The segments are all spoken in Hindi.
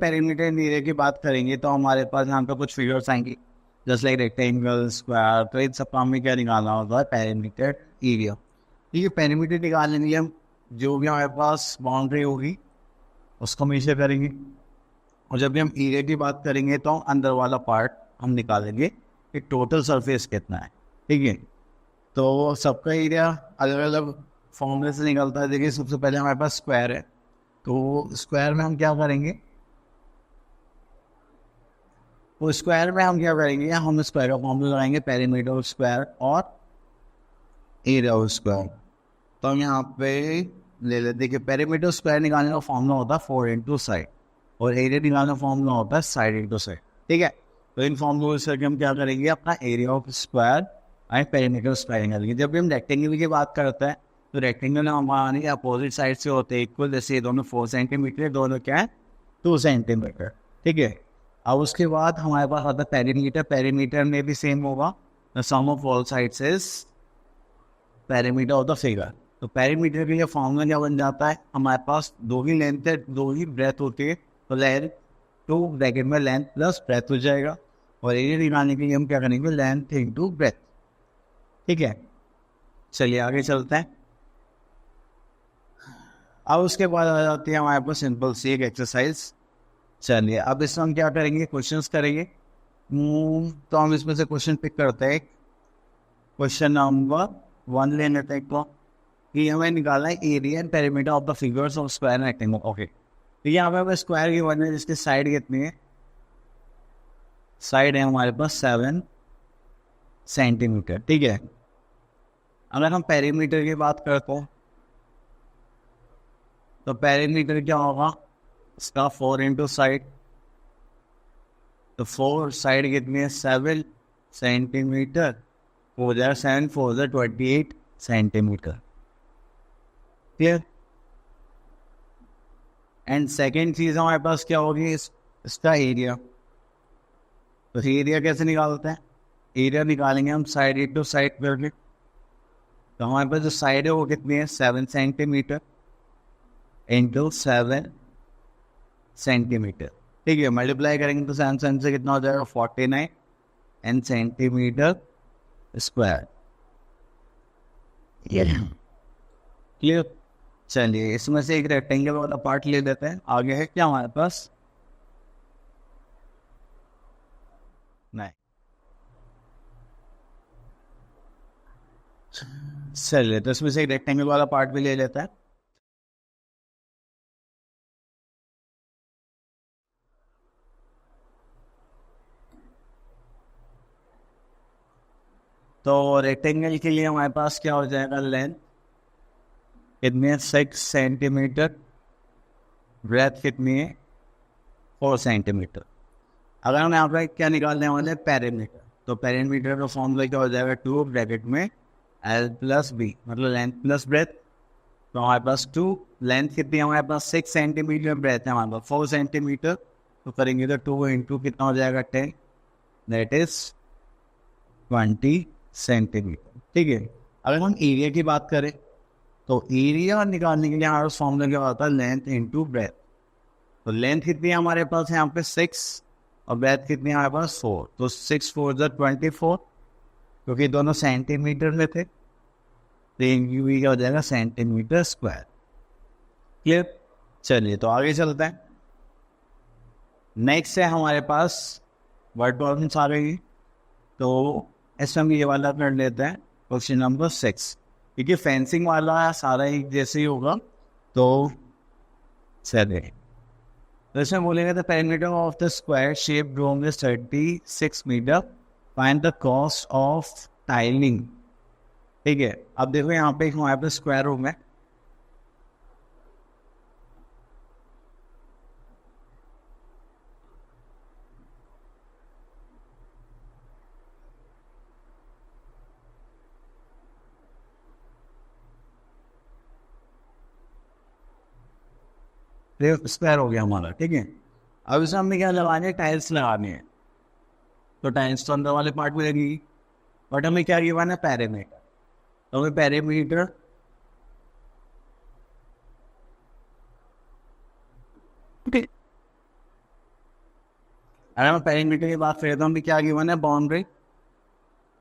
पेरीमीटर एरिया की बात करेंगे तो हमारे पास यहाँ पे कुछ फिगर्स आएंगे, जस्ट लाइक रेक्टेंगल, स्क्वायर। तो इन सब का हमें क्या निकालना होता है? Perimeter area. ठीक है, पेरीमीटर निकालने के लिए हम जो भी हमारे पास बाउंड्री होगी उसको हमेशा करेंगे, और जब भी हम एरिया की बात करेंगे तो अंदर वाला पार्ट हम निकालेंगे कि टोटल सरफेस कितना है। ठीक है, तो सबका एरिया अलग अलग फॉर्मूले से निकलता है। देखिए, सबसे पहले हमारे पास स्क्वायर है, तो स्क्वायर में हम क्या करेंगे? तो स्क्वायर में हम क्या करेंगे? हम स्क्वायर का फॉर्मूला लगाएंगे, पेरीमीटर ऑफ स्क्वायर और एरिया ऑफ स्क्वायर। तो हम यहाँ पे ले लेते, देखिए पेरीमीटर स्क्वायर निकालने का फॉर्मूला होता है 4 इंटू साइड, और एरिया निकालने का फॉर्मूला होता है साइड इंटू साइड। ठीक है, तो इन फॉर्मूले से हम क्या करेंगे? अपना area of square and perimeter square निकालेंगे। जब भी हम रेक्टेंगल की बात करते हैं तो रेक्टेंगल हमारे अपोजिट साइड से होते हैं इक्वल, जैसे ये दोनों 4 सेंटीमीटर, दोनों क्या है 2 सेंटीमीटर। ठीक है, अब उसके बाद हमारे पास आता है पेरीमीटर। पेरीमीटर में भी सेम होगा, the sum of all sides is perimeter of the figure. तो पेरीमीटर के लिए फॉर्मूला क्या बन जाता है? हमारे पास दो ही लेंथ है, दो ही ब्रेथ होती है, तो लेंथ टू ब्रैकेट में लेंथ प्लस ब्रेथ हो जाएगा, और एरिया निकालने के लिए हम क्या करेंगे? Length into breadth. ठीक है, चलिए आगे चलते हैं। अब उसके बाद आ जाती है हमारे पास सिंपल सी एक एक्सरसाइज। चलिए अब इसमें हम क्या करेंगे? क्वेश्चंस करेंगे। तो हम इसमें से क्वेश्चन पिक करते हैं। क्वेश्चन नंबर 1 ले लेते हैं तो, कि हमें निकालना है area and perimeter of the figures of square rectangle. Okay, तो यहाँ पे हमें स्क्वायर की वन है, जिसकी साइड कितनी है? साइड है हमारे पास 7 सेंटीमीटर। ठीक है, अगर हम पेरीमीटर की बात करते हैं तो पेरीमीटर क्या होगा? इसका 4 इंटू साइड, तो 4 साइड कितनी है? 7 सेंटीमीटर, हो जाएगा 7 4 28 सेंटीमीटर। क्लियर? एंड सेकेंड चीज हमारे पास क्या होगी? इसका एरिया। तो एरिया कैसे निकालते हैं? एरिया निकालेंगे हम साइड इंटू साइड करके। तो हमारे पास जो साइड है वो कितनी है? 7 सेंटीमीटर इंटू 7 सेंटीमीटर। ठीक है, मल्टीप्लाई करेंगे तो 7 से कितना हो जाएगा? 49 एन सेंटीमीटर स्क्वायर। क्लियर? चलिए इसमें से एक रेक्टेंगल वाला पार्ट ले लेते हैं। आगे है क्या हमारे पास? नहीं, चलिए तो इसमें से एक रेक्टेंगल वाला पार्ट भी ले लेते हैं। तो रेक्टेंगल के लिए हमारे पास क्या हो जाएगा? लेंथ कितनी है? 6 सेंटीमीटर। ब्रेथ कितनी है? 4 सेंटीमीटर। अगर हम यहाँ पे क्या निकालने वाले हैं? पेरीमीटर। तो पेरीमीटर का फॉर्मूला क्या हो जाएगा? 2 ब्रैकेट में एल प्लस बी, मतलब लेंथ प्लस ब्रेथ। तो हमारे पास 2, लेंथ कितनी है हमारे पास? 6 सेंटीमीटर, ब्रेथ है हमारे पास 4 सेंटीमीटर। तो करेंगे तो 2 इंटू कितना हो जाएगा? 10, दैट इज 20 सेंटीमीटर। ठीक है, अगर हम एरिया की बात करें तो एरिया निकालने के लिए हमारा फॉर्मूला क्या होता है? Length into breadth. तो लेंथ कितनी है हमारे पास यहाँ पे? 6, और ब्रेथ कितनी है हमारे पास? 4। तो 6 4 24, क्योंकि दोनों सेंटीमीटर में थे, तो ये क्या हो जाएगा? Centimetre square. क्लियर? चलिए तो आगे चलते हैं। नेक्स्ट है हमारे पास वर्ड प्रॉब्लम्स आ रही। तो इसमें हम ये वाला कर लेते हैं, क्वेश्चन नंबर 6। क्योंकि फेंसिंग वाला सारा एक जैसे ही होगा, तो चलिए तो इसमें बोलेंगे the perimeter of the square shape room is 36 metre, find the cost of tiling. ठीक है, अब देखो यहाँ पे हमारे पास स्क्वायर रूम है। स्क्वायर हो गया हमारा। ठीक है, अब इसमें हमें क्या लगानी है? टाइल्स लगानी है। तो टाइल्स तो अंदर वाले पार्ट में लगेगी, बट हमें क्या गिवन है? पैरामीटर। तो हमें पैरामीटर अगर मैं पेरीमीटर की बात करें तो हमें क्या गिवन है, बाउंड्री,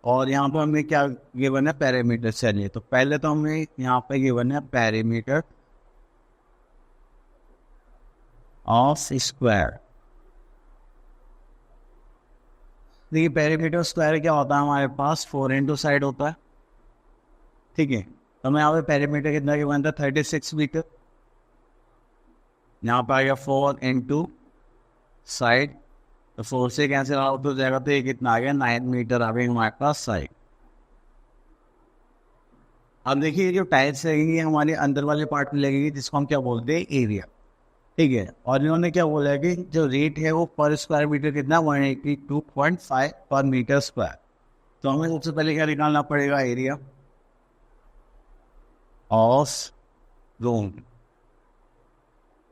और यहाँ पर हमें क्या गिवन है, पेरीमीटर। चलिए तो पहले तो हमें यहाँ पे गिवन है पेरीमीटर ऑफ स्क्वायर। देखिए पेरीमीटर स्क्वायर क्या होता है, हमारे पास 4 साइड होता है, ठीक है। तो हमें यहाँ पे पेरीमीटर कितना गिवन था, 36 मीटर। यहाँ पर आ गया 4 साइड, तो 4 से कैंसिल आउट हो जाएगा, तो ये कितना आ गया, 9 मीटर आ गई हमारे पास साइड। अब देखिए जो टाइल्स लगेंगी हमारे अंदर वाले पार्ट में लगेगी, जिसको हम क्या बोलते हैं, एरिया, ठीक है। और इन्होंने क्या बोला है कि जो रेट है वो पर स्क्वायर मीटर कितना, 182.5 पर मीटर स्क्वायर। तो हमें सबसे पहले क्या निकालना पड़ेगा, area of room.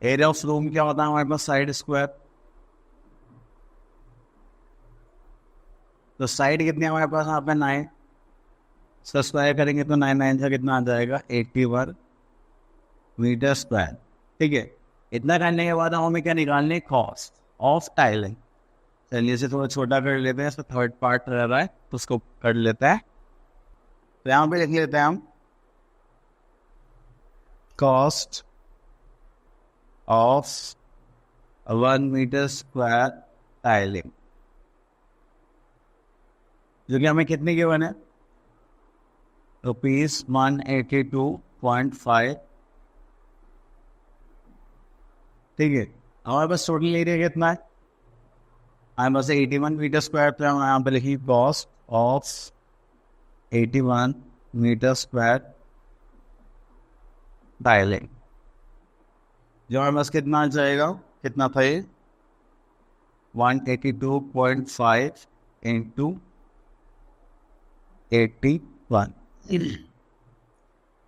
Area of room क्या होता है हमारे पास, साइड स्क्वायर। तो साइड कितनी हमारे पास यहाँ पे 9, स्क्वायर करेंगे तो 9 से कितना आ जाएगा, 81 मीटर स्क्वायर, ठीक है। इतना करने के बाद हमें क्या निकालने, कॉस्ट ऑफ टाइलिंग। चलिए इसे थोड़ा छोटा कर लेते हैं, इसका थर्ड पार्ट रह रहा है तो उसको कर लेते हैं। तो यहाँ पे लिख लेते हैं हम cost of 1 metre square tiling, जो कि हमें कितने गिवन है, ₹182.5, ठीक है। हमारे पास टोटल एरिया कितना है, हमारे पास 81 मीटर स्क्वायर। तो हम यहाँ पे लिखिए cost of 81 metre square tiling, जो हमारे पास कितना आ जाएगा, कितना था ये, 182.5 इंटू 81,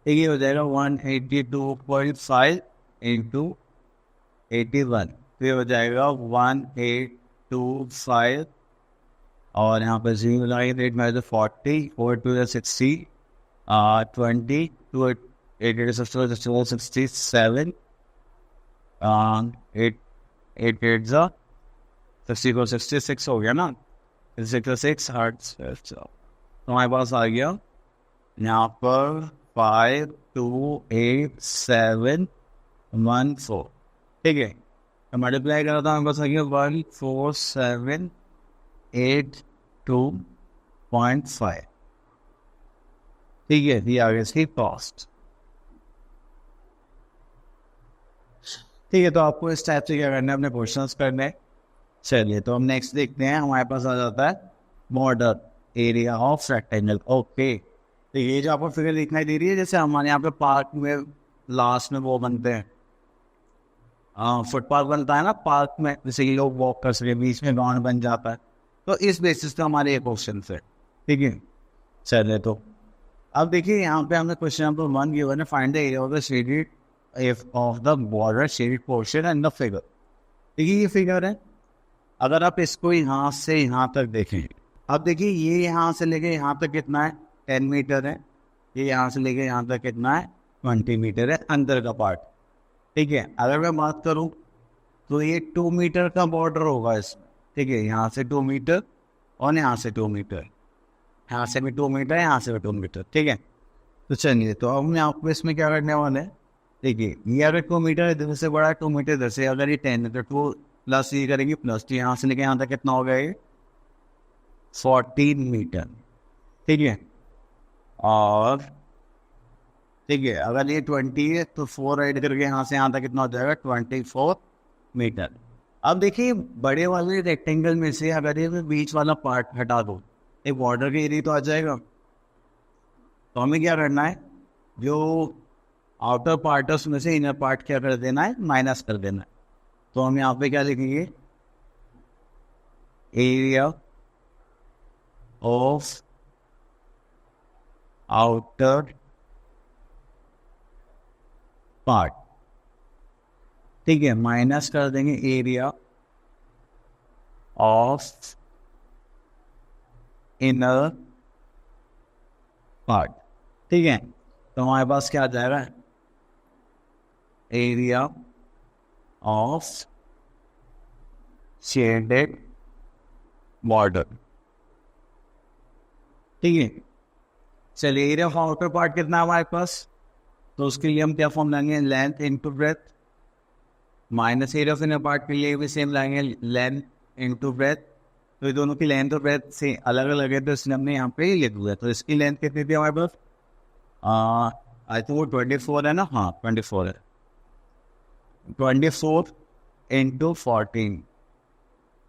ठीक है, हो जाएगा 182.5 इंटू 81, तो ये हो जाएगा 1825, और यहाँ पर जीरो लगाएंगे तो 8 में 40, 4 2 60, 20, 2 8 67, 8 8 8 64 66 हो गया ना, 66 हर्ट्ज। तो हमारे पास आ गया यहाँ पर 528,714, ठीक है। तो मल्टीप्लाई करा था हमारे पास आ गया 14782.5, ठीक है। ये आ गया इसकी कॉस्ट, ठीक है। तो आपको इस टाइप से क्या करना है, अपने क्वेश्चंस करने हैं। चलिए तो हम नेक्स्ट देखते हैं, हमारे पास आ जाता है border area of rectangle. Okay, तो ये जो आपको फिगर दिखाई दे रही है, जैसे हमारे यहाँ पे पार्क में लास्ट में वो बनते हैं, फुटपाथ बनता है ना पार्क में, जैसे कि लोग वॉक कर सके, बीच में ग्राउंड बन जाता है। तो इस बेसिस पे हमारे ये क्वेश्चन है, ठीक है। चलिए तो अब देखिए यहाँ पे हमने क्वेश्चन नंबर 1 गिवन है, find the area of the shaded of the border shaded portion and the figure. देखिए ये फिगर है, अगर आप इसको यहाँ से यहाँ तक देखें, अब देखिए ये यहाँ से लेके यहाँ तक कितना है, 10 मीटर है। ये यहाँ से लेके यहाँ तक कितना है, 20 मीटर है, अंदर का पार्ट, ठीक है। अगर मैं बात करूँ तो ये 2 मीटर का बॉर्डर होगा इसमें, ठीक है। यहाँ से 2 मीटर और यहाँ से 2 मीटर, यहाँ से भी 2 मीटर, यहाँ से भी 2 मीटर, ठीक है। तो चलिए तो अब मैं आपको इसमें क्या करने वाले हैं, देखिए ये अगर 2 मीटर इधर से बड़ा है, 2 मीटर इधर से, अगर ये 10 है तो 2 प्लस ये करेंगे प्लस, तो यहाँ से लेके यहाँ तक कितना हो गया ये 14 मीटर, ठीक है। और ठीक है, अगर ये 20 है तो 4 ऐड करके यहाँ से यहाँ तक कितना हो जाएगा, 24 मीटर। अब देखिए बड़े वाले रेक्टेंगल में से अगर ये बीच वाला पार्ट हटा दो, एक बॉर्डर के एरिया तो आ जाएगा। तो हमें क्या करना है, जो आउटर पार्ट है उसमें से इनर पार्ट क्या कर देना है, माइनस कर देना है। तो हम यहाँ पे क्या लिखेंगे, एरिया ऑफ आउटर पार्ट, ठीक है, माइनस कर देंगे एरिया ऑफ इनर पार्ट, ठीक है। तो हमारे पास क्या आ जाएगा, एरिया ऑफ शेडेड बॉर्डर। ठीक है, चलिए एरिया ऑफ आउटर पार्ट कितना है हमारे पास, तो उसके लिए हम क्या फॉर्म लाएंगे, length into breadth, minus area of inner part के लिए भी सेम लाएंगे, लेंथ इनटू ब्रेथ। तो ये दोनों की लेंथ और ब्रेथ से अलग अलग है, तो इसलिए हमने यहाँ पे लिख दिया। तो इसकी लेंथ कितनी थी हमारे पास, आई थिंक वो 24 है ना, हाँ 24 है, 24 इंटू 14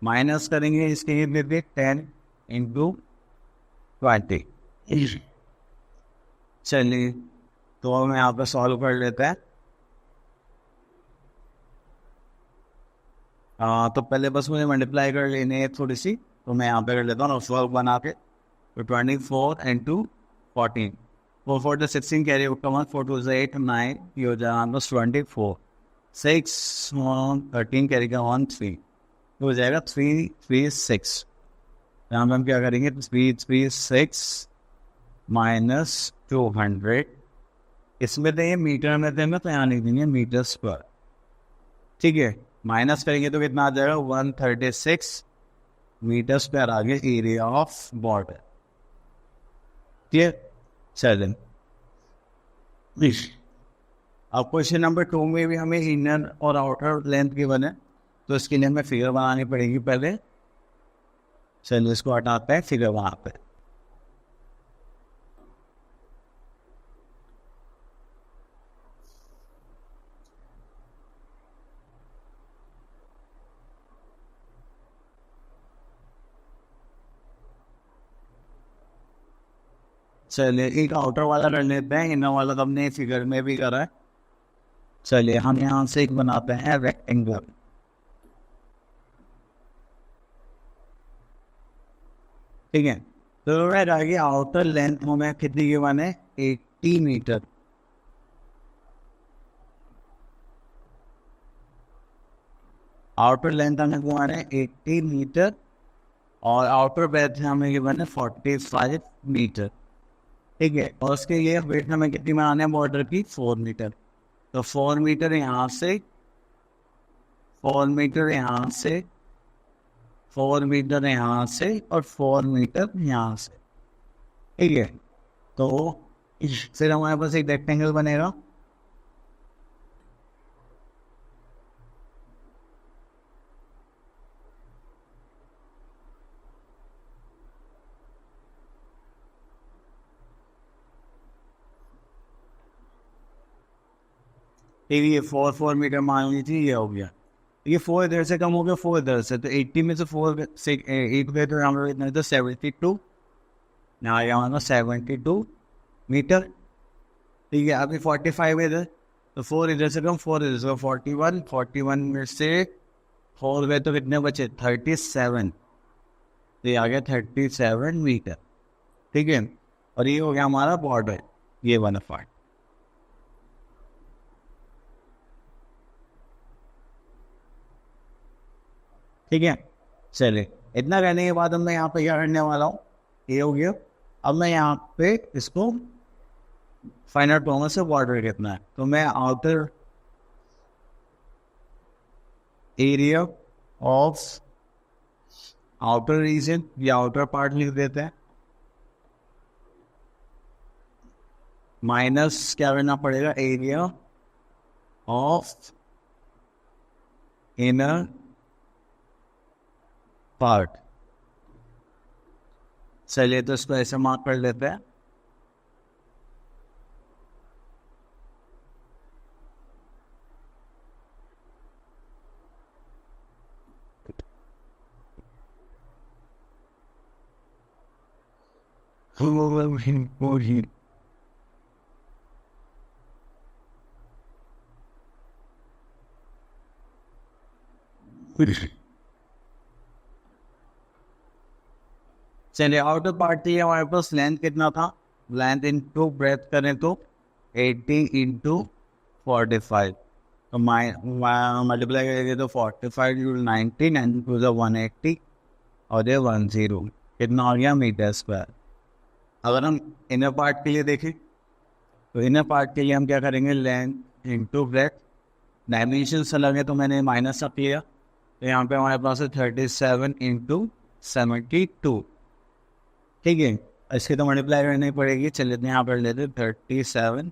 माइनस करेंगे इसके लिए 10 इंटू 20। चलिए तो हम यहाँ पे सॉल्व कर लेते हैं। तो पहले बस मुझे मल्टीप्लाई कर लेने है थोड़ी सी, तो मैं यहाँ पे कर लेता हूँ सॉल्व बना के। तो 24 इंटू 14, 4 4 16 कैरी होगा 1, 4 2 8 9, ये हो जाएगा बस 24, 6 13 कैरी का 1 3, तो हो जाएगा 3 3 6। यहाँ पे हम क्या करेंगे, 3 3 6 माइनस 200, इसमें तो ये मीटर में देंगे तो यहाँ लिख देंगे मीटर स्क्वायर। ठीक है, माइनस करेंगे तो कितना आ जाएगा, 136 मीटर स्क्वायर आ गया एरिया ऑफ बॉर्डर। ठीक है, चलें अब क्वेश्चन नंबर 2 में भी हमें इनर और आउटर लेंथ गिवन है, तो इसके लिए हमें फिगर बनानी पड़ेगी पहले। चलिए इसको हटाते हैं, फिगर वहाँ पे। चलिए एक आउटर वाला कर लेते हैं, इनर वाला तो हमने फिगर में भी करा है। चलिए हम यहाँ से एक बनाते हैं रेक्टेंगल। ठीक है, तो रही आउटर लेंथ हमें कितनी गिवन है, 80 मीटर। आउटर लेंथ हमें गिवन है 80 मीटर और आउटर ब्रेथ हमें गिवन है 45 मीटर। ठीक है, और उसके लिए वेट हमें कितनी बनाने हैं बॉर्डर की, 4 मीटर। तो 4 मीटर यहाँ से, 4 मीटर यहाँ से, 4 मीटर यहाँ से और 4 मीटर यहाँ से। ठीक है, तो फिर हमारे पास एक रेक्टेंगल बनेगा। ठीक है, 4 मीटर मान लीजिए, ये हो गया। ये 4 इधर से कम हो गया, 4 इधर से, तो 80 में से 4 से 8 गए तो हम इतना तो 72 ना, यहाँ 72 मीटर। ठीक है, अभी 45 इधर, तो 4 इधर से कम, 4 इधर से 41, 41 में से 4 गए तो कितने बचे, 37, तो ये आ गया 37 मीटर। ठीक है, और ये हो गया हमारा बॉर्डर, ये वाला पार्ट। ठीक है, चलिए इतना करने के बाद अब मैं यहाँ पे क्या करने वाला हूँ, ये हो गया। अब मैं यहाँ पे इसको फाइंड आउट करूँगा से बॉर्डर कितना है, तो मैं outer area of outer region या आउटर पार्ट लिख देते हैं, माइनस क्या करना पड़ेगा, एरिया ऑफ इनर पार्ट। चलिए तो इसको ऐसे मार्क कर लेते हैं। चलिए आउटर पार्ट थी हमारे पास, लेंथ कितना था, लेंथ इनटू ब्रेथ करें तो 80 इंटू 45, तो मल्टीप्लाई करेंगे तो 45 इंटू 90, 90 टू 180 और ये 10, कितना हो गया मीटर स्क्वायर। अगर हम इनर पार्ट के लिए देखें तो इनर पार्ट के लिए हम क्या करेंगे, लेंथ इंटू ब्रेथ, डायमेंशन अलग है तो मैंने माइनस अप किया, तो यहाँ पे हमारे पास है 37 इंटू 72। ठीक है, इसके तो मल्टीप्लाई करनी पड़ेगी। चलिए यहाँ पर लेते 37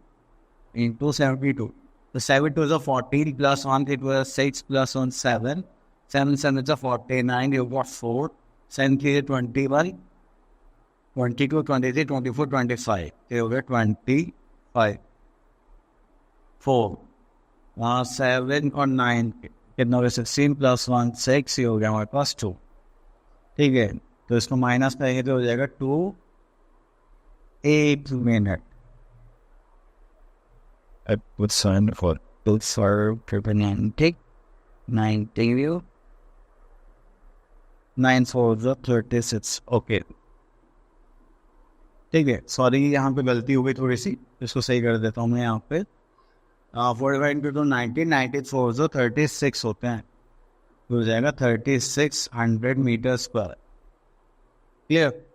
इंटू 72। तो 7 2 14 plus 1 it was 6 plus 1 7 7 7 is a 49 you got 4 7 3 is 21 22 23 24 25 ये हो गया 25 4 7 और 9 कितना हो गया 16 प्लस 1 6 ये हो गया हमारे पास 2। ठीक है, तो इसको माइनस करेंगे तो हो जाएगा 2 8 minute. I would sign for both for permanent 90 view 9 for the 36। Okay ठीक है, सॉरी यहाँ पे गलती हो गई थोड़ी सी, इसको सही कर देता हूँ मैं यहाँ पे। 45 इंटू 90 36 होते हैं, तो हो जाएगा 3600 मीटर स्क्वायर। क्लियर,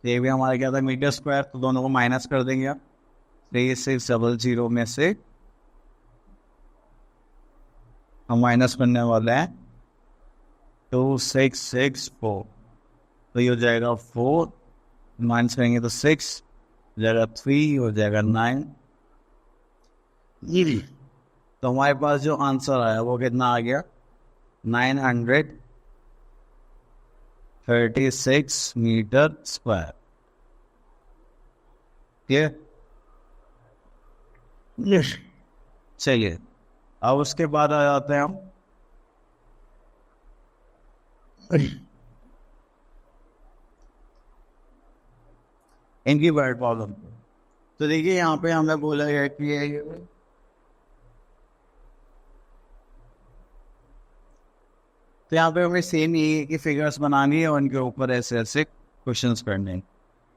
ये भी हमारा क्या था मीटर स्क्वायर, तो दोनों को माइनस कर देंगे आप। 3600 में से हम माइनस करने वाले हैं 2664, तो ये हो जाएगा 4 माइनस करेंगे तो 6 हो जाएगा 3 हो जाएगा 9। तो हमारे पास जो आंसर आया वो कितना आ गया 936 मीटर स्क्वायर। क्लियर, चलिए अब उसके बाद आ जाते हैं हम इनकी वर्ड प्रॉब्लम। तो देखिए यहाँ पे हमें बोला गया कि तो यहाँ पे हमें सेम यही है कि फिगर्स बनानी है और उनके ऊपर ऐसे ऐसे क्वेश्चंस करने हैं।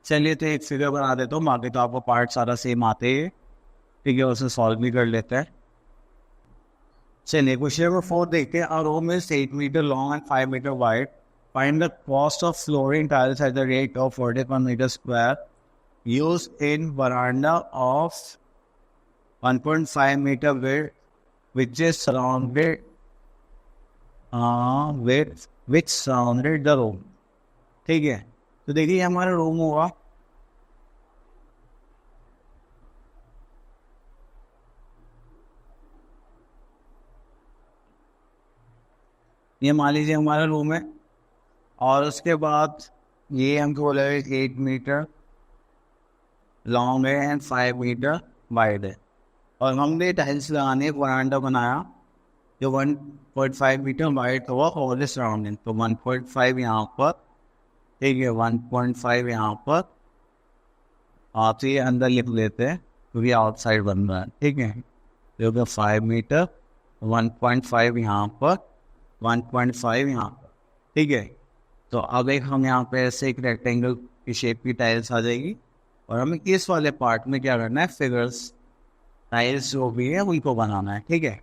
चलिए तो एक फिगर बना देता हूँ, बाकी तो आपको पार्ट सारा सेम आते हैं। ठीक है, उसे सॉल्व भी कर लेते हैं। चलिए क्वेश्चन नंबर 4 देखते हैं। A room is 8 metre long and 5 metre wide. Find the cost of flooring tiles at the rate of 41 metre square used in veranda of 1.5 meter width, which is surrounded which surrounded the room। ठीक है, तो देखिए हमारा रूम होगा, ये मान लीजिए हमारा रूम है, और उसके बाद ये हमको बोला है 8 मीटर लॉन्ग है एंड 5 मीटर वाइड है, और हमने टाइल्स लगाने वरांडा बनाया जो 1.5 मीटर वाइड हुआ और सराउंडिंग। तो 1.5 यहाँ पर, ठीक है 1.5 यहाँ पर, आप ये अंदर लिख लेते हैं क्योंकि आउटसाइड बन रहा है। ठीक है, जो कि 5 मीटर 1.5 यहाँ पर 1.5 यहाँ पर। ठीक है, तो अब एक हम यहाँ पे ऐसे एक रेक्टेंगल की शेप की टाइल्स आ जाएगी, और हमें इस वाले पार्ट में क्या करना है फिगर्स टाइल्स जो भी है उनको बनाना है। ठीक है,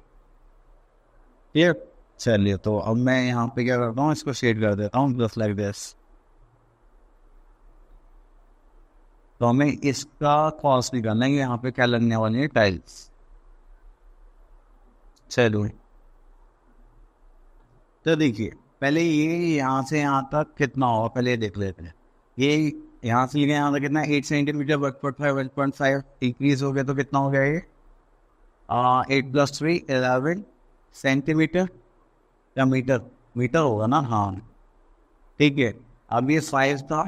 क्लियर। चलिए तो अब मैं यहाँ पे क्या करता हूँ, इसको शेड कर देता हूँ जस्ट लाइक दिस। तो हमें इसका कॉस्ट निकालना है, यहाँ पे क्या लगने वाली है टाइल्स। चलो तो देखिए पहले ये यहाँ से यहाँ तक कितना होगा पहले देख लेते हैं। ये यहाँ से लेके यहाँ तक कितना 8 सेंटीमीटर 1.5 इंक्रीज हो गया, तो कितना हो गया ये 8 + 3 11 सेंटीमीटर या मीटर, मीटर होगा ना, हाँ ठीक है। अब ये 5 था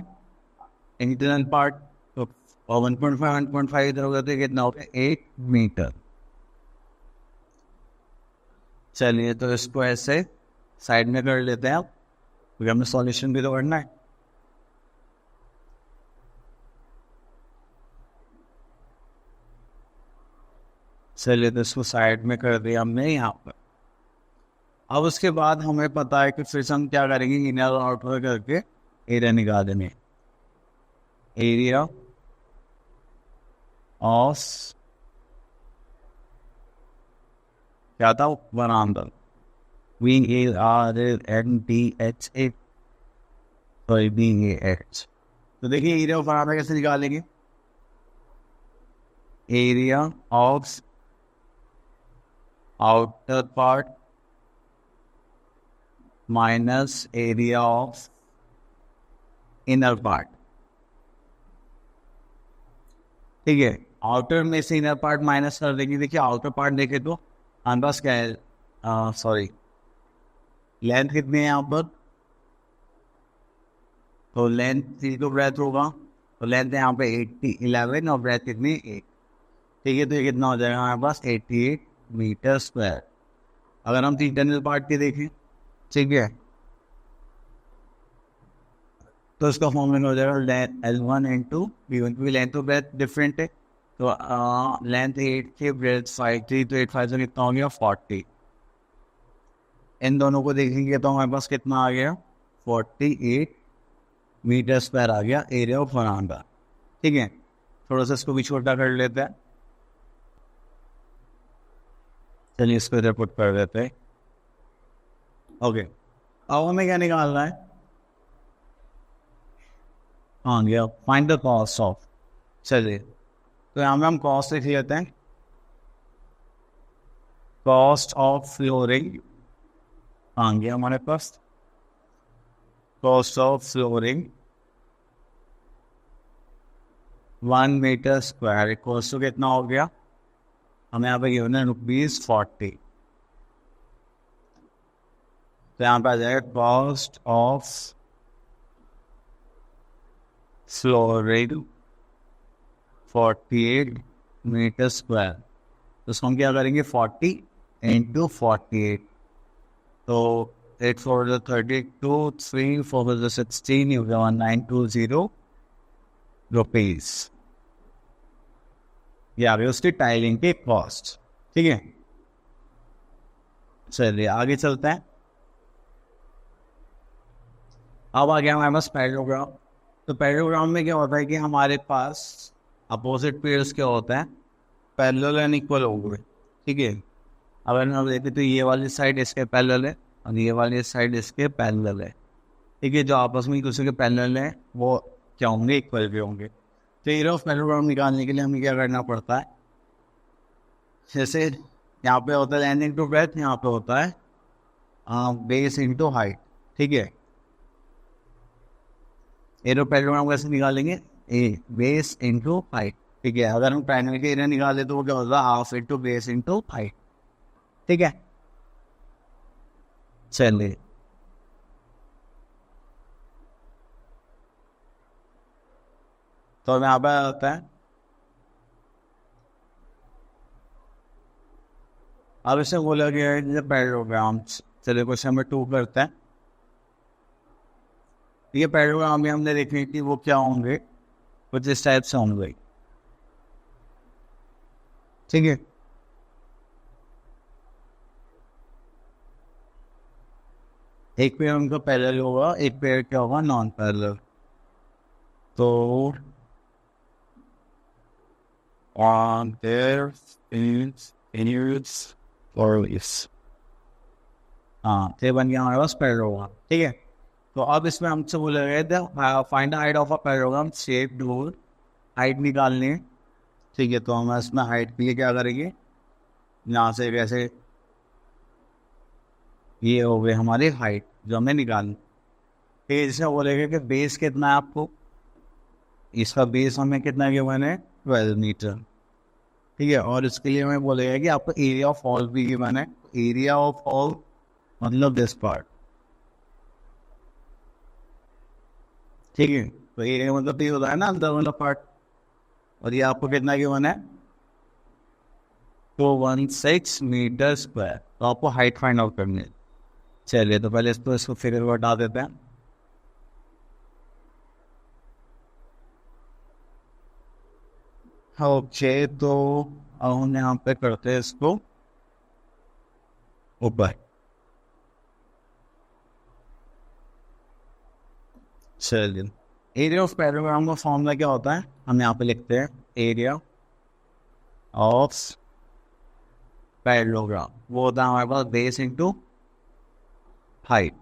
इंटरनल पार्ट, तो 1.5 इधर हो गया तो कितना हो गया 8 मीटर। चलिए तो इसको ऐसे साइड में कर लेते हैं आप, क्योंकि हमें सॉल्यूशन भी तो करना है। चलिए तो इसको साइड में कर दिया हमने यहाँ पर। अब उसके बाद हमें पता है कि फिर से हम क्या करेंगे, इनर और आउटर करके एरिया निकाल देंगे। एरिया ऑफ क्या था वरांडा, VARANDHA, सॉरी BAH। तो देखिए एरिया ऑफ वरांडा कैसे निकालेंगे, area of outer part minus area of inner part, ठीक है। आउटर में से इनर पार्ट माइनस कर देंगे। देखिए आउटर पार्ट देखे तो हमारे पास क्या है, सॉरी लेंथ कितनी है यहाँ पर, तो लेंथ 3 तो ब्रेथ होगा, तो लेंथ है यहाँ पे 11 और ब्रेथ कितनी 8, ठीक है। तो ये कितना हो जाएगा हमारे पास 88 मीटर स्क्वायर। अगर हम इंटरनल पार्ट की देखें, ठीक है, तो इसका फॉर्मूला हो जाएगा L1 इंटू V1, क्योंकि लेंथ तो ब्रेथ डिफरेंट है। तो लेंथ 8 थी, ब्रेथ 5 थी, तो 8 5 से कितना हो गया 40। इन दोनों को देखेंगे तो हमारे पास कितना आ गया 48 मीटर स्क्वायर आ गया एरिया ऑफ वरांडा, ठीक है। थोड़ा सा इसको भी छोटा कर लेते हैं, चलिए इसको इधर पुट कर देते हैं। ओके, अब हमें क्या निकालना है, हाँ गया फाइंड द कॉस्ट ऑफ, चलिए तो यहाँ में हम कॉस्ट लिख लेते हैं, कॉस्ट ऑफ फ्लोरिंग आ गया हमारे पास, cost of flooring 1 metre square equals to कितना हो गया, हमें यहाँ पे गिवन है ₹40। तो यहाँ पे आ जाएगा cost of flooring 48 metre square. तो इसको हम क्या करेंगे 40 इंटू 48, तो 8 4 32, 3 4 16, you get 1920 रुपीज। ये आ गई उसकी टाइलिंग की कॉस्ट, ठीक है। चलिए आगे चलते हैं। अब आ गया हमारे पास पैरेललोग्राम। तो पैरेललोग्राम में क्या होता है कि हमारे पास अपोजिट पेयर्स क्या होता है, पैरेलल एंड इक्वल हो गए, ठीक है। अगर हम देखते तो ये वाली साइड इसके पैरेलल है और ये वाली साइड इसके पैरेलल है, ठीक है। जो आपस में एक दूसरे के पैरेलल है वो क्या होंगे, इक्वल भी होंगे। तो एरिया ऑफ पैरेललोग्राम निकालने के लिए हमें क्या करना पड़ता है, जैसे यहाँ पे होता है लेंथ इंटू ब्रेथ, यहाँ पे होता है बेस इंटू हाइट, ठीक है। एरिया ऑफ पैरेललोग्राम कैसे निकालेंगे, ए बेस इंटू हाइट, ठीक है। अगर हम ट्रायंगल के एरिया निकाले तो वो क्या होता है half into base into height, ठीक है। चलिए तो यहाँ पे होता है, अब इसे बोला गया है जैसे पैरेललोग्राम। चलिए क्वेश्चन नंबर 2 करते हैं। ये पैरेललोग्राम में हमने देखी कि वो क्या होंगे, कुछ इस टाइप से होंगे, ठीक है। एक पेयर उनका पैरेलल होगा, एक पेयर क्या होगा नॉन पैरेलल। तो there is हाँ तो बन गया हमारे पास पैरेललोग्राम, ठीक है। तो अब इसमें हमसे बोला गया था find the height of a parallelogram shape door, height निकालनी है, ठीक है। तो हम इसमें हाइट के लिए क्या करेंगे, यहाँ से कैसे ये हो गए हमारी हाइट जो हमें निकालनी, ठीक है। जिसमें बोलेगा कि बेस कितना है आपको, इसका बेस हमें कितना गिवन है 12 मीटर, ठीक है। और इसके लिए हमें बोलेगा कि आपको एरिया ऑफ हॉल भी गिवन है, एरिया ऑफ हॉल मतलब दिस पार्ट, ठीक है। तो एरिया मतलब ये होता है ना अंदर वाला पार्ट, और ये आपको कितना गिवन है 216 मीटर स्क्वायर। तो आपको हाइट फाइंड आउट करनी है। चलिए तो पहले इसको फिगर को हटा देते हैं। ओके, तो अब हम यहाँ पे करते हैं इसको ऊपर। चलिए एरिया ऑफ पैरेललोग्राम का फॉर्मूला क्या होता है, हम यहाँ पे लिखते हैं एरिया ऑफ पैरेललोग्राम, वो होता है हमारे पास बेस इंटू हाइट,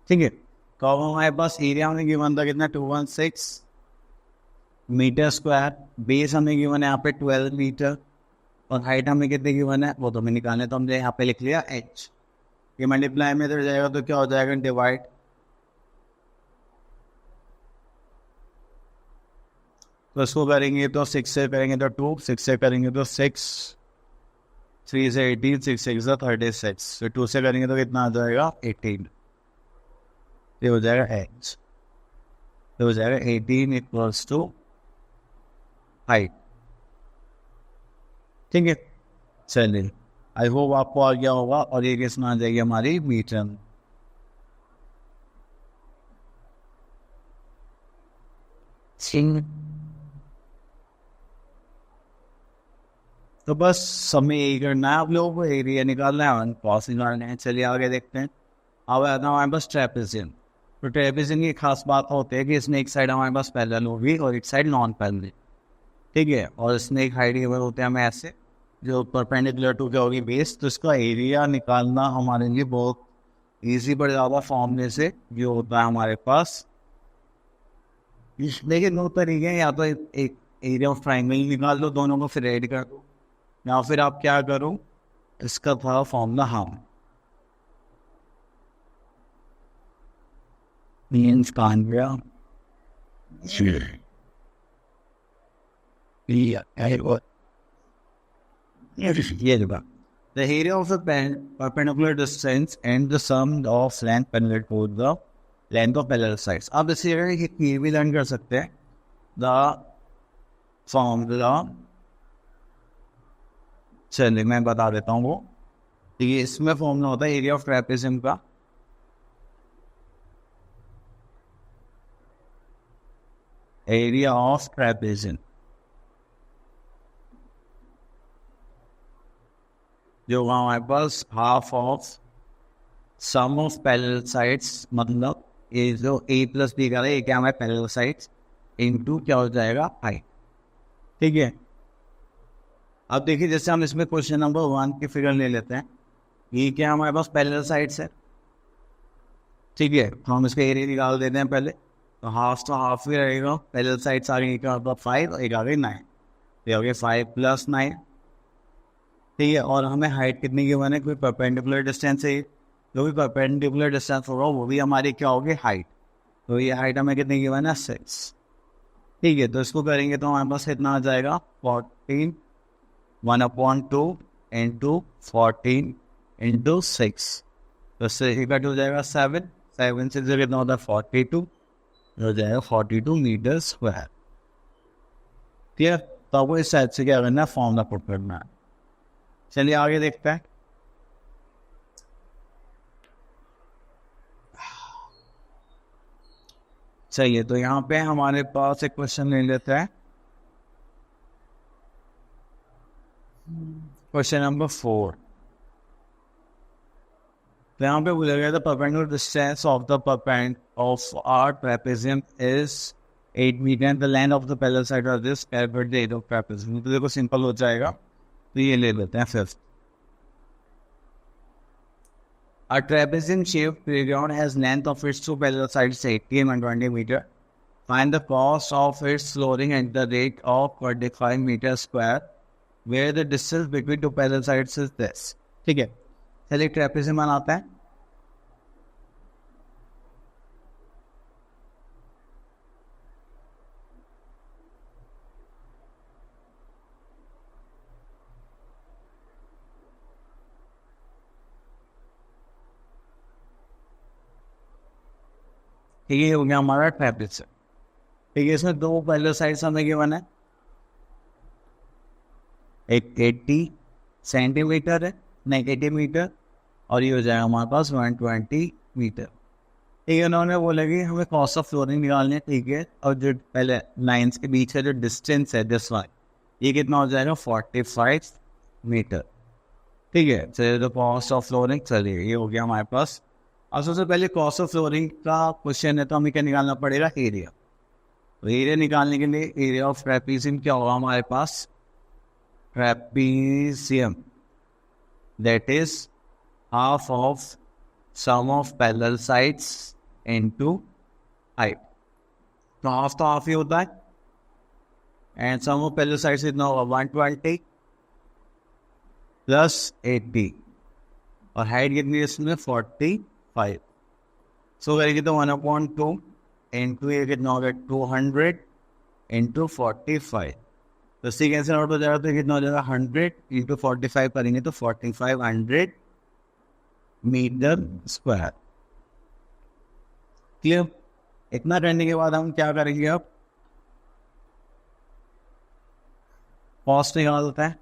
ठीक है। तो अब हमारे पास एरिया हमें गिवन था कितना 216 मीटर स्क्वायर, बेस हमें गिवन है यहाँ पे 12 मीटर, और हाइट हमें कितने गिवन है वो तो हमें निकालने, तो हमने यहाँ पे लिख लिया h। ये मल्टीप्लाई में इधर जाएगा तो क्या हो जाएगा डिवाइड, तो इसको करेंगे तो 6 से करेंगे तो 2, 6 से करेंगे तो 6, 3 से 18, 6 6 36, तो 2 से करेंगे तो कितना आ जाएगा 18, ये हो जाएगा h, तो हो जाएगा 18 इक्वल्स टू हाइट। ठीक है, चलिए आई होप आपको आ गया होगा और ये किसमें आ जाएगी हमारी मीटर में। तो बस हमें यही करना है, आप लोगों को एरिया निकालना है, कॉस निकालना है। चलिए आगे देखते हैं। अब आता हमारे पास ट्रेपेजियम। तो ट्रेपेजियम की खास बात होती है कि इसमें एक साइड हमारे पास पैरेलल होगी और एक साइड नॉन पैरेलल। ठीक है, और इसमें एक हाइट गिवन होते हैं हमें ऐसे, जो परपेंडिकुलर टू क्या होगी बेस। तो इसका एरिया निकालना हमारे लिए बहुत ईजी पड़ जाता फॉर्मूले से, जो होता है हमारे पास। लेकिन दो तरीके हैं, या तो एक एरिया ऑफ ट्राइंगल निकाल दो दोनों को फिर ऐड कर दो, या फिर आप क्या करो, इसका था फॉर्मूला हम मीन्स कान गया ये जगह the area of the perpendicular distance and the sum of length parallel to the length of parallel sides। आप इसी ये भी लर्न कर सकते हैं, the formula। चलिए मैं बता देता हूँ वो। ठीक है, इसमें फॉर्मूला होता है एरिया ऑफ ट्रेपेजियम का, एरिया ऑफ ट्रेपेजियम जो हमारे पास half of sum of parallel sides, मतलब ये जो a प्लस बी का है, ये क्या हमारे पैरेलल साइड्स इनटू क्या हो जाएगा हाइट। ठीक है, अब देखिए जैसे हम इसमें क्वेश्चन नंबर 1 की फिगर ले लेते हैं। ये क्या हमारे पास पैरेलल साइड्स है। ठीक है, तो हम इसका एरिया निकाल देते हैं पहले। तो हाफ तो हाफ ही रहेगा, पैरेलल साइड्स आ गई क्या होगा 5 और एक आ गई 9, ये हो गया 5 + 9। ठीक है, और हमें हाइट कितनी गिवन है, कोई परपेंडिकुलर डिस्टेंस है, जो भी परपेंडिकुलर डिस्टेंस होगा वो भी हमारी क्या होगी हाइट। तो ये हाइट हमें कितनी गिवन है 6। ठीक है, तो इसको करेंगे तो हमारे पास कितना आ जाएगा 14 1/2 इंटू 14 इंटू 6, तो इससे इक्वल हो जाएगा 7, 7 से जो कितना होता है 42, हो जाएगा 42 मीटर स्क्वायर। ठीक है, तो आपको इस साइड से क्या करना है, फॉर्मूला पुट करना है। चलिए आगे देखते हैं। चलिए, तो यहाँ पे हमारे पास एक क्वेश्चन ले लेते हैं, क्वेश्चन नंबर 4। तो यहाँ पे बोला गया था perpendicular distance of the perpend of are trapezium is 8 metre and the length of the parallel side of this calculate the area of trapezium. तो देखो सिंपल हो जाएगा, तो ये ले लेते हैं फिर। A trapezium shaped playground has length of its two parallel sides 80 and 120 meter. Find the cost of its flooring at the rate of 45 meter square, where the distance between two parallel sides is this। ठीक है, चलिए ट्रेपेजियम बनाते हैं। ठीक है, हो गया हमारा ट्रेपेजियम। ठीक है, इसमें दो पैरेलल साइड्स हमें गिवन है, एक 80 सेंटीमीटर है, नहीं 80 मीटर, और ये हो जाएगा हमारे पास 120 मीटर। ठीक है, उन्होंने बोला कि हमें कॉस्ट ऑफ फ्लोरिंग निकालनी है। ठीक है, और जो पहले लाइंस के बीच का जो डिस्टेंस है दिस वन, ये कितना हो जाएगा 45 मीटर। ठीक है, चलिए तो कॉस्ट ऑफ फ्लोरिंग, चलिए ये हो गया हमारे पास। अब सबसे पहले कॉस्ट ऑफ फ्लोरिंग का क्वेश्चन है, तो हमें क्या निकालना पड़ेगा एरिया। तो एरिया निकालने के लिए एरिया ऑफ ट्रेपेजियम क्या होगा हमारे पास, trapezium that is half of sum of parallel sides into height। तो हाफ ही होता है, and sum of parallel sides इतना होगा 120 + 80, और हाइट कितनी है इसमें 45। सो करेंगे तो 1/2 इंटू ये कितना होगा 200 इंटू 45, तो इससे कैंसिल आउट हो जाएगा, तो कितना हो जाएगा 100 इंटू 45 करेंगे तो 4500 मीटर स्क्वायर। क्लियर? इतना करने के बाद हम क्या करेंगे, अब कॉस्ट निकालता है।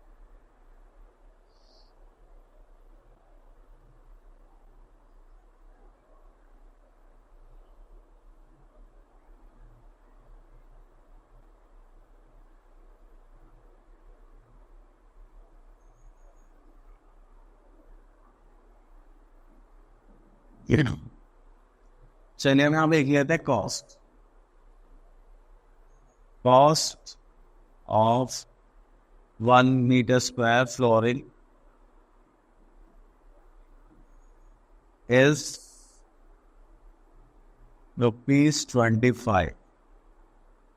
चलिए हम यहाँ पे लिख लेते हैं cost of 1 metre square flooring is ₹25।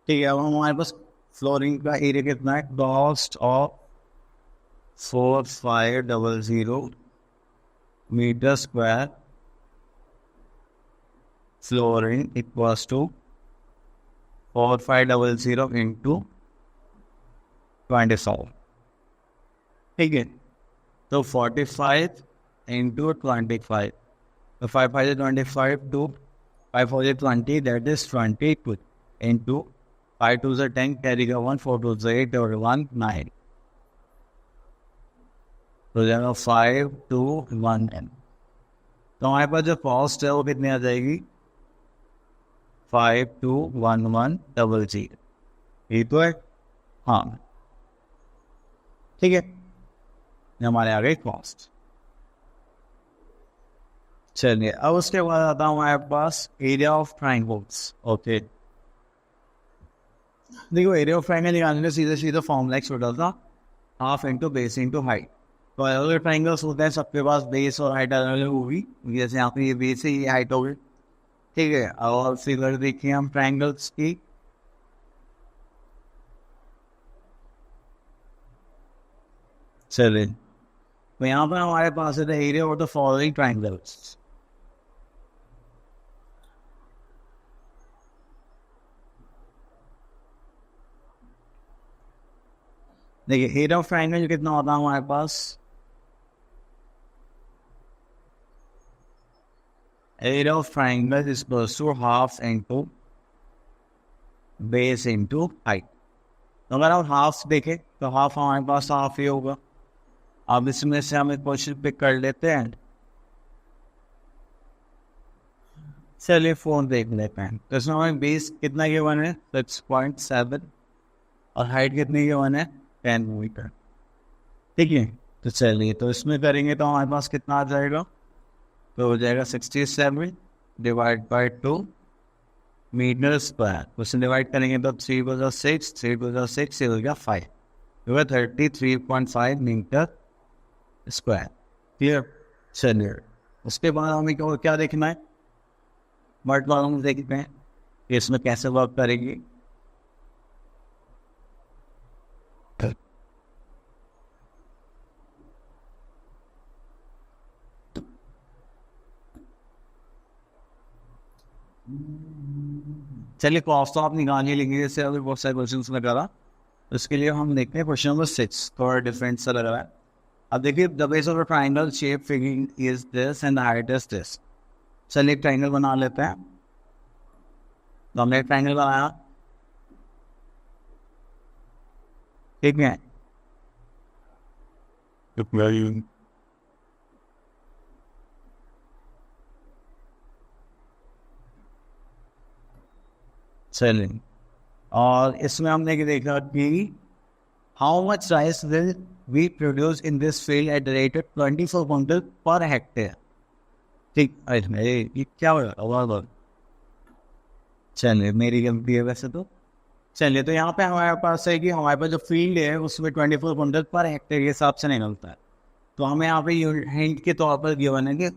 ठीक है, अब हमारे पास फ्लोरिंग का एरिया कितना है, cost of 4500 metre square flooring equals to 4500 into 25। ठीक है, तो 45 इंटू 25, तो 5,025 टू 5,020, दैट इज 22 इंटू 5 2 से 10, कैरी का 1, 4 2 से 8 और 1 9, तो जाएगा 5211। तो हमारे पास जो कॉस्ट है वो कितनी आ जाएगी, 521100। ये तो है, हाँ ठीक है, हमारे आ गई कॉस्ट। चलिए अब उसके बाद आता हूँ हमारे पास एरिया ऑफ ट्राइंगल्स। ओके, देखो एरिया ऑफ ट्राइंगल निकालने में सीधे सीधे फॉर्मूला एक छोटा सा, half into base into height. तो अलग ट्राइंगल्स होते हैं, सबके पास बेस और हाइट अलग अलग होगी, जैसे यहाँ पे ये बेस है ये हाइट होगी। ठीक है, और फिगर देखिए हम ट्राइंगल्स की, चलिए तो यहाँ पर हमारे पास है the area of the following triangles. देखिए एरिया ऑफ ट्राइंगल कितना होता है हमारे पास, area of triangle is equals to half into base into height. तो अगर हम हाफ देखें तो हाफ हमारे पास हाफ ही होगा। अब इसमें से हम एक क्वेश्चन पिक कर लेते हैं, चलिए फोन देख लेते हैं। तो इसमें हमारे बेस कितना गिवन है 6.7 और हाइट कितनी गिवन है 10 मीटर। ठीक है, तो चलिए तो इसमें करेंगे तो हमारे पास कितना आ जाएगा, तो हो जाएगा 67 डिवाइड बाई 2 मीटर स्क्वायर। उससे डिवाइड करेंगे तो 3 बजा 6, 3 बजा 6 हो गया 5, तो 33.5 मीटर स्क्वायर। क्लियर? चलिए उसके बाद हमें क्या देखना है, वर्ड प्रॉब्लम देखते हैं कि इसमें कैसे वर्क करेंगे। चलिए कॉस्ट आप निकालिए, लेंगे जैसे अगर बहुत सारे क्वेश्चन में करा, तो इसके लिए हम देखते हैं क्वेश्चन नंबर 6, थोड़ा डिफरेंट सा लग रहा है। अब देखिए the base of the triangle shape figure is this and the height is this. चलिए एक ट्राइंगल बना लेते हैं। तो हमने एक ट्राइंगल बनाया, ठीक है, चलिए और इसमें हमने देखा कि how much rice will we produce in this field at the rate of 24 quintal per hectare. ठीक, ये क्या हो रहा है, चलिए मेरी गलती है वैसे तो। चलिए तो यहाँ पे हमारे पास है कि हमारे पास जो फील्ड है उसमें 24 क्विंटल पर हेक्टेयर के हिसाब से निकलता है। तो हमें यहाँ पे हिंट के तौर पर गिवन है कि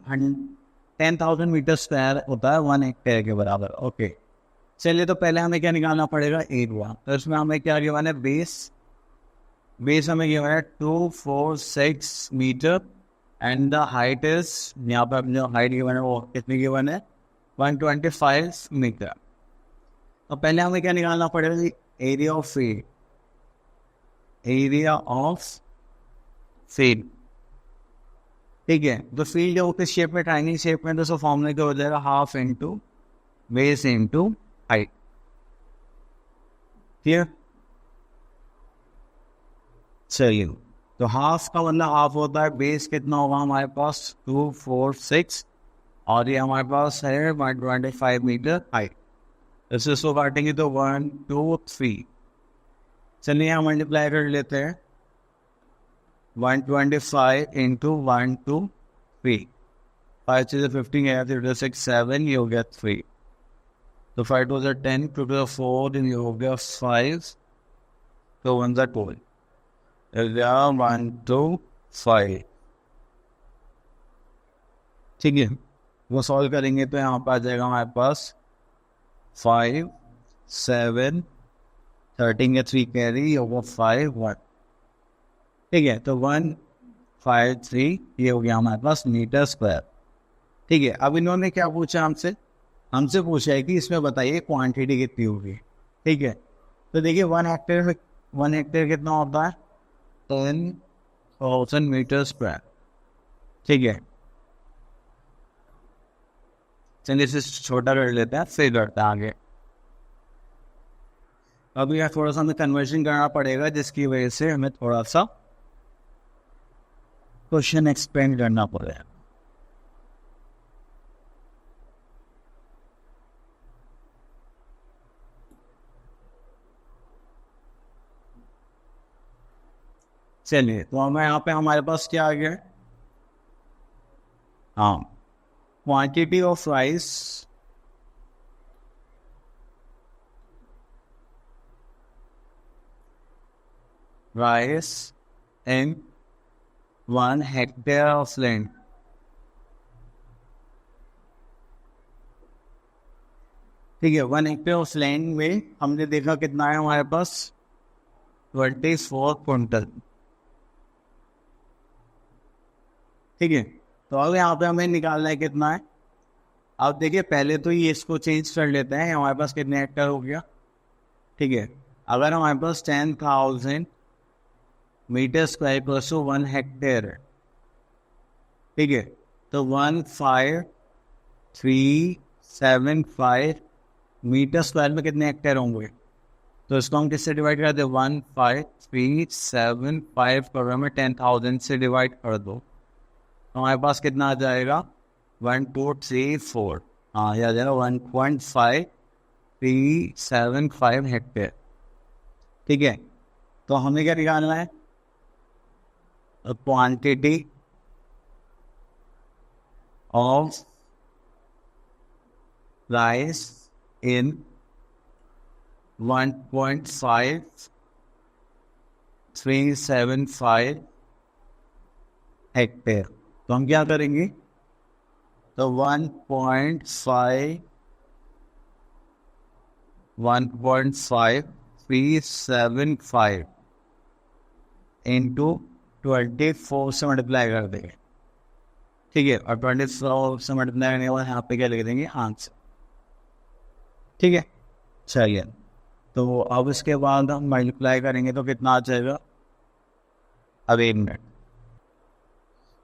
10,000 मीटर स्क्वायर होता है 1 हेक्टेयर के बराबर। ओके, चलिए तो पहले हमें क्या निकालना पड़ेगा, एरिया। तो इसमें हमें क्या गिवन है, बेस हमें गिवन है 246 metre and the height is, यहाँ पर जो हाइट गिवन है वो कितनी गिवन है 125 मीटर। तो पहले हमें क्या निकालना पड़ेगा, area of field, area of field, ठीक है। तो फील्ड है वो किस शेप में, ट्रायंगल शेप में, तो उसका फॉर्मूला क्या हो जाएगा, half into base into height, ठीक है। चलिए, तो हाफ का मतलब हाफ होता है, बेस कितना होगा हमारे पास 2 4 6, और ये हमारे पास है 125 मीटर हाइट। इसको काटेंगे तो 1 2 3, चलिए हम मल्टीप्लाई कर लेते हैं, 125 इंटू 1 2 3, 5 से 15 गया, 3 6 7, ये हो गया 3, तो 5 टू 10, 2 टू 4, ये हो गया 5, तो 1 2, 1 2 5, ठीक है। वो सॉल्व करेंगे तो यहाँ पर आ जाएगा हमारे पास 5 7 13 के 3 कैरी होगा 5 1, ठीक है। तो 1 5 3 ये हो गया हमारे पास मीटर स्क्वायर, ठीक है। अब इन्होंने क्या पूछा हमसे, हमसे पूछा है कि इसमें बताइए क्वांटिटी कितनी होगी, ठीक है। तो देखिए 1 हेक्टेयर कितना होता है, 10,000 मीटर स्क्वायर, ठीक है। चलिए इसे छोटा कर लेते हैं, फिर करते हैं आगे। अभी यार थोड़ा सा हमें कन्वर्जन करना पड़ेगा, जिसकी वजह से हमें थोड़ा सा क्वेश्चन एक्सप्लेन करना पड़ेगा। चलिए, तो हमें यहाँ पे हमारे पास क्या आ गया, हाँ, quantity of rice in 1 hectare of land, ठीक है। 1 हेक्टेयर ऑफ लैंड में हमने देखा कितना है हमारे पास, 24 क्विंटल, ठीक है। तो अब यहाँ पे हमें निकालना है कितना है। अब देखिए पहले तो ये इसको चेंज कर लेते हैं, हमारे पास कितने हेक्टेयर हो गया, ठीक है। अगर हमारे पास 10,000 मीटर स्क्वायर प्लस 1 हेक्टेयर है, ठीक है, तो 15375 मीटर स्क्वायर में कितने हेक्टेयर होंगे, तो इसको हम किससे डिवाइड कर दे, 15375 कर हमें 10,000 से डिवाइड कर दो, तो हमारे पास कितना आ जाएगा, 1234, हाँ ये आ जाएगा 1.5375 हेक्टेयर, ठीक है। तो हमें क्या निकालना है, quantity of rice in 1.5375 hectare. तो हम क्या करेंगे, तो 1.5375 इंटू 24 से मल्टीप्लाई कर देंगे, ठीक है, और 24 से मल्टीप्लाई करने के बाद यहाँ पे क्या लिख देंगे, आंसर, ठीक है। चलिए, तो अब इसके बाद हम मल्टीप्लाई करेंगे तो कितना आ जाएगा, अब 1 मिनट,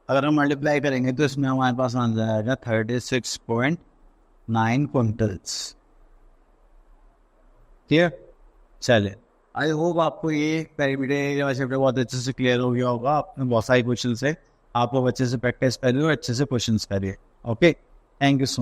अगर हम मल्टीप्लाई करेंगे तो इसमें हमारे पास आ जाएगा 36.9 क्विंटल्स, ठीक है। चलिए, आई होप आपको ये पेरीमीटर एरिया चैप्टर बहुत अच्छे से क्लियर हो गया होगा। आपने बहुत सारे क्वेश्चन से आप लोग अच्छे से प्रैक्टिस करिए और अच्छे से क्वेश्चन करिए। Okay, thank you so much.